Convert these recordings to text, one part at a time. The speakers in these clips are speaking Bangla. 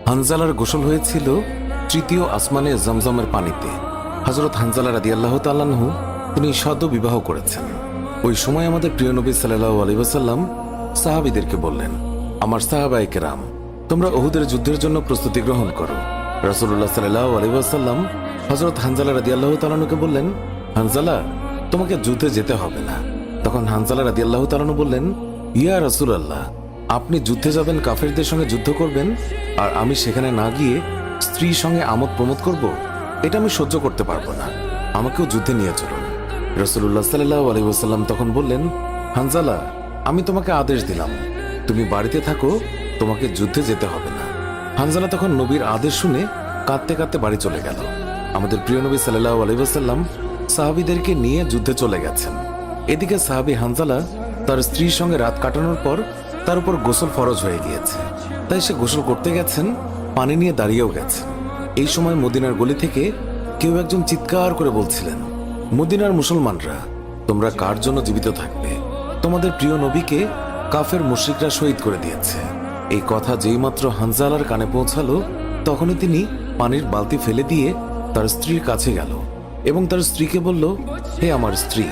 হানজালার গোসল হয়েছিল তৃতীয় আসমানে জমজমের পানিতে। হযরত হানজালা রাদিয়াল্লাহু তাআলা আনহু তিনি সদ্য বিবাহ করেছেন। ওই সময় আমাদের প্রিয় নবী সাল্লাল্লাহু আলাইহি ওয়াসাল্লাম সাহাবীদেরকে বললেন, আমার সাহাবায়ে কেরাম, তোমরা উহুদের যুদ্ধের জন্য প্রস্তুতি গ্রহণ করো। রাসূলুল্লাহ সাল্লাল্লাহু আলাইহি ওয়াসাল্লাম হযরত হানজালা রাদিয়াল্লাহু তাআলা আনহুকে বললেন, হানজালা, তোমাকে যুদ্ধে যেতে হবে না। তখন হানজালা রাদিয়াল্লাহু তাআলা আনহু বললেন, ইয়া রাসূলুল্লাহ, আপনি যুদ্ধে যাবেন, কাফেরদের সঙ্গে যুদ্ধ করবেন, আর আমি সেখানে না গিয়ে স্ত্রীর সঙ্গে আমোদ প্রমোদ করব? এটা আমি সহ্য করতে পারবো না, আমাকেও যুদ্ধে নিয়ে চলুন। রাসূলুল্লাহ সাল্লাল্লাহু আলাইহি ওয়াসাল্লাম তখন বললেন, হানজালা, আমি তোমাকে আদেশ দিলাম, তুমি বাড়িতে থাকো, তোমাকে যুদ্ধে যেতে হবে না। হানজালা তখন নবীর আদেশ শুনে কাঁদতে কাঁদতে বাড়ি চলে গেল। আমাদের প্রিয় নবী সাল্লাল্লাহু আলাইহি ওয়াসাল্লাম সাহাবীদেরকে নিয়ে যুদ্ধে চলে গেছেন। এদিকে সাহাবী হানজালা তার স্ত্রীর সঙ্গে রাত কাটানোর পর তার উপর গোসল ফরজ হয়ে গিয়েছে, তাই সে গোসল করতে গেছেন, পানি নিয়ে দাঁড়িয়েও গেছেন। এই সময় মদিনার গলি থেকে কেউ একজন চিৎকার করে বলছিলেন, মদিনার মুসলমানরা, তোমরা কার জন্য জীবিত থাকবে? তোমাদের প্রিয় নবীকে কাফের মুশরিকরা শহীদ করে দিয়েছে। এই কথা যেই মাত্র হানজালার কানে পৌঁছালো, তখনই তিনি পানির বালতি ফেলে দিয়ে তার স্ত্রীর কাছে গেল এবং তার স্ত্রীকে বলল, হে আমার স্ত্রী,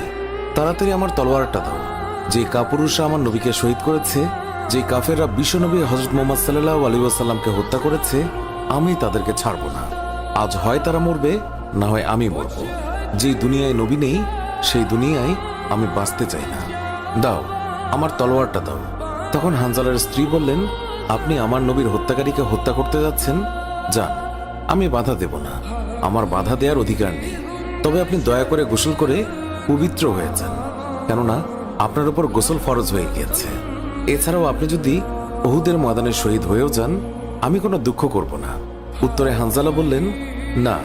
তাড়াতাড়ি আমার তলোয়ারটা দাও। যে কাপুরুষরা আমার নবীকে শহীদ করেছে, যে কাফেররা বিশ্বনবী হযরত মুহাম্মদ সাল্লাল্লাহু আলাইহি ওয়াসাল্লামকে হত্যা করেছে, আমি তাদেরকে ছাড়ব না। আজ হয় তারা মরবে, না হয় আমি মরব। যেই দুনিয়ায় নবী নেই, সেই দুনিয়ায় আমি বাঁচতে চাই না। দাও, আমার তলোয়ারটা দাও। তখন হানজালার স্ত্রী বললেন, আপনি আমার নবীর হত্যাকারীকে হত্যা করতে যাচ্ছেন? যান, আমি বাধা দেব না, আমার বাধা দেওয়ার অধিকার নেই। তবে আপনি দয়া করে গোসল করে পবিত্র হয়ে যান, কেননা আপনার উপর গোসল ফরজ হয়ে গিয়েছে। এছাড়াও আপনি যদি উহুদের ময়দানে শহীদ হয়েও যান, আমি কোনো দুঃখ করব না। উত্তরে হানজালা বললেন, না,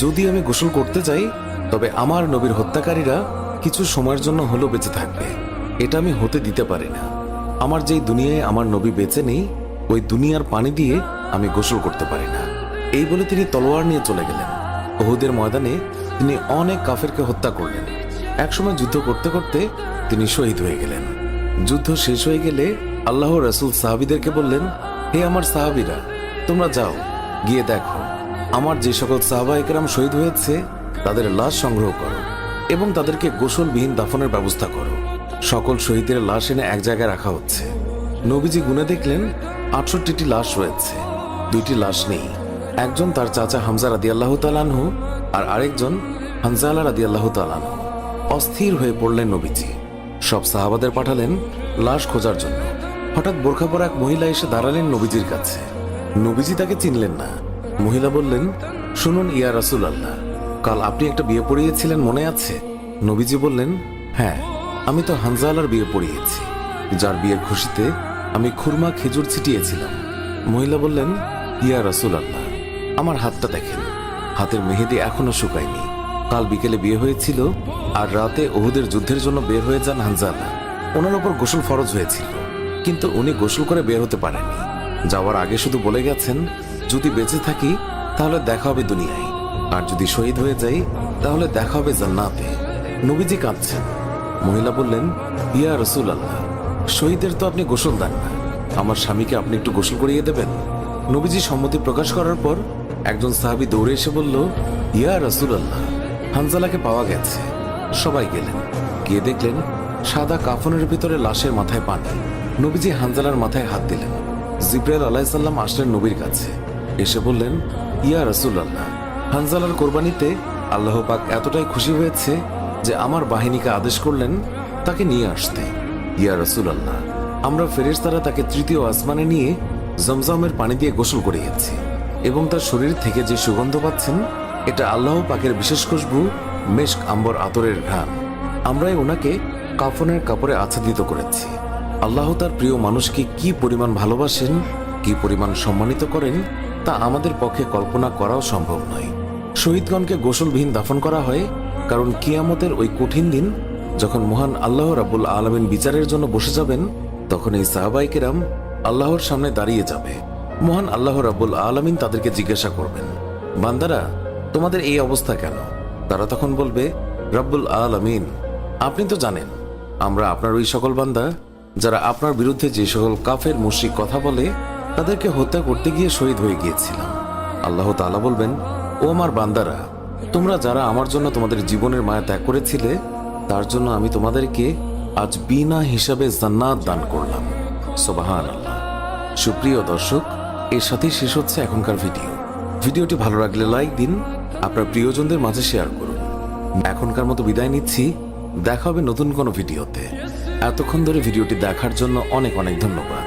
যদি আমি গোসল করতে চাই, তবে আমার নবীর হত্যাকারীরা কিছু সময়ের জন্য হলেও বেঁচে থাকবে, এটা আমি হতে দিতে পারি না। আমার যেই দুনিয়ায় আমার নবী বেঁচে নেই, ওই দুনিয়ার পানি দিয়ে আমি গোসল করতে পারি না। এই বলে তিনি তলোয়ার নিয়ে চলে গেলেন। উহুদের ময়দানে তিনি অনেক কাফেরকে হত্যা করলেন। একসময় যুদ্ধ করতে করতে তিনি শহীদ হয়ে গেলেন। যুদ্ধ শেষ হয়ে গেলে আল্লাহ রাসূল সাহাবীদেরকে বললেন, হে আমার সাহাবীরা, তোমরা যাও, গিয়ে দেখো আমার যে সকল সাহাবায়ে কেরাম শহীদ হয়েছে তাদের লাশ সংগ্রহ করো এবং তাদেরকে গোসলবিহীন দাফনের ব্যবস্থা করো। সকল শহীদের লাশ এনে এক জায়গায় রাখা হচ্ছে। নবীজি গুনে দেখলেন ৬৮টি লাশ রয়েছে, ২টি লাশ নেই। একজন তার চাচা হামজা রাদিয়াল্লাহু তাআলা আনহু, আর আরেকজন হানজালা রাদিয়াল্লাহু তাআলা আনহু। অস্থির হয়ে পড়লেন নবীজি। সব সাহাবাদের পাঠালেন লাশ খোঁজার জন্য। হঠাৎ বোরখা পরা এক মহিলা এসে দাঁড়ালেন নবীজির কাছে। নবীজি তাকে চিনলেন না। মহিলা বললেন, শুনুন ইয়া রাসূলুল্লাহ, কাল আপনি একটা বিয়ে পড়িয়েছিলেন, মনে আছে? নবীজি বললেন, হ্যাঁ, আমি তো হানজালার বিয়ে পড়িয়েছি, যার বিয়ের খুশিতে আমি খুরমা খেজুর ছিটিয়েছিলাম। মহিলা বললেন, ইয়া রাসূলুল্লাহ, আমার হাতটা দেখেন, হাতের মেহেদি এখনো শুকায়নি। কাল বিকেলে বিয়ে হয়েছিল, আর রাতে উহুদের যুদ্ধের জন্য বের হয়ে যান হানজালা। ওনার উপর গোসল ফরজ হয়েছিল, কিন্তু উনি গোসল করে বের হতে পারেননি। যাওয়ার আগে শুধু বলে গেছেন, যদি বেঁচে থাকি তাহলে দেখা হবে দুনিয়ায়, আর যদি শহীদ হয়ে যাই তাহলে দেখা হবে জান্নাতে। নবীজি কাঁদছেন। মহিলা বললেন, ইয়া রাসূলুল্লাহ, শহীদের তো আপনি গোসল দেন না, আমার স্বামীকে আপনি একটু গোসল করিয়ে দেবেন। নবীজি সম্মতি প্রকাশ করার পর একজন সাহাবী দৌড়ে এসে বলল, ইয়া রাসূলুল্লাহ, হানজালাকে পাওয়া গেছে। সবাই গেলেন, গিয়ে দেখলেন সাদা কাফনের ভিতরে লাশের মাথায় পানি। নবীজি হানজালার মাথায় হাত দিলেন। জিবরাইল আলাইহিস সালাম আসলেন নবীর কাছে, এসে বললেন, ইয়া রাসূলুল্লাহ, হানজালার কোরবানিতে আল্লাহ পাক এতটাই খুশি হয়েছে যে আমার বাহিনীকে আদেশ করলেন তাকে নিয়ে আসতে। ইয়া রাসূলুল্লাহ, আমরা ফেরেশতারা তাকে তৃতীয় আসমানে নিয়ে জমজমের পানি দিয়ে গোসল করিয়েছি এবং তার শরীর থেকে যে সুগন্ধ পাচ্ছেন, এটা আল্লাহ পাকের বিশেষ খুশবু, মেশক আম্বর আতরের ঘ্রাণ। আমরাই ওনাকে কাফনের কাপড়ে আচ্ছাদিত করেছি। আল্লাহ তার প্রিয় মানুষকে কি পরিমাণ ভালোবাসেন, কি পরিমাণ সম্মানিত করেন, তা আমাদের পক্ষে কল্পনা করাও সম্ভব নয়। শহীদগণকে গোসলবিহীন দাফন করা হয় কারণ কিয়ামতের ওই কঠিন দিন যখন মহান আল্লাহ রাব্বুল আলামিন বিচারের জন্য বসে যাবেন, তখন এই সাহাবায়ে কেরাম আল্লাহর সামনে দাঁড়িয়ে যাবে। মহান আল্লাহ রাব্বুল আলামিন তাদেরকে জিজ্ঞাসা করবেন, বান্দারা, তোমাদের এই অবস্থা কেন? তারা তখন বলবে, রাব্বুল আলামিন, আপনি তো জানেন আমরা আপনার ওই সকল বান্দা যারা আপনার বিরুদ্ধে যে সকল কাফের মুশরিক কথা বলে তাদেরকে হত্যা করতে গিয়ে শহীদ হয়ে গিয়েছিলাম। আল্লাহ তাআলা বলবেন, ও আমার বান্দারা, তোমরা যারা আমার জন্য তোমাদের জীবনের মায়া ত্যাগ করেছিলে, তার জন্য আমি তোমাদেরকে আজ বিনা হিসাবে জান্নাত দান করলাম। সুবহানাল্লাহ। সুপ্রিয় দর্শক, এর সাথেই শেষ হচ্ছে এখনকার ভিডিওটি ভালো লাগলে লাইক দিন, আপনার প্রিয়জনদের মাঝে শেয়ার করুন। এখনকার মতো বিদায় নিচ্ছি, দেখা হবে নতুন কোনো ভিডিওতে। এতক্ষণ ধরে ভিডিওটি দেখার জন্য অনেক অনেক ধন্যবাদ।